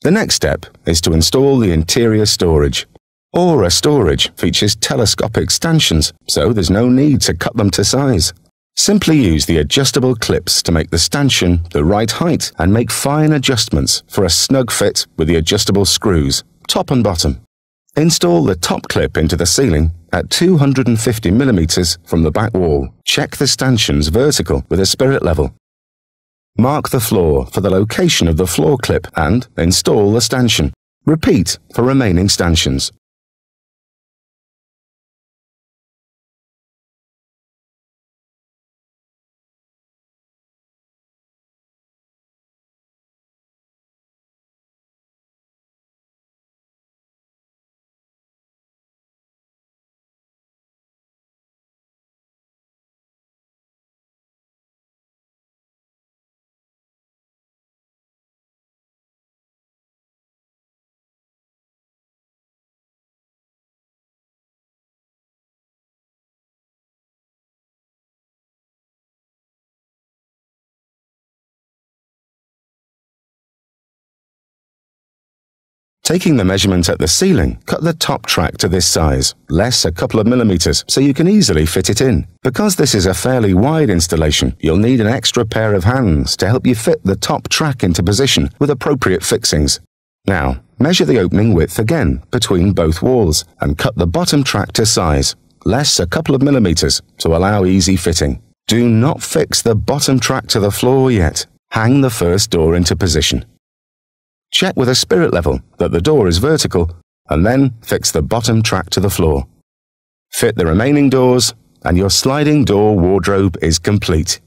The next step is to install the interior storage. Aura storage features telescopic stanchions, so there's no need to cut them to size. Simply use the adjustable clips to make the stanchion the right height and make fine adjustments for a snug fit with the adjustable screws, top and bottom. Install the top clip into the ceiling at 250 mm from the back wall. Check the stanchions vertical with a spirit level. Mark the floor for the location of the floor clip and install the stanchion. Repeat for remaining stanchions. Taking the measurement at the ceiling, cut the top track to this size, less a couple of millimeters, so you can easily fit it in. Because this is a fairly wide installation, you'll need an extra pair of hands to help you fit the top track into position with appropriate fixings. Now, measure the opening width again between both walls and cut the bottom track to size, less a couple of millimeters, to allow easy fitting. Do not fix the bottom track to the floor yet. Hang the first door into position. Check with a spirit level that the door is vertical, and then fix the bottom track to the floor. Fit the remaining doors, and your sliding door wardrobe is complete.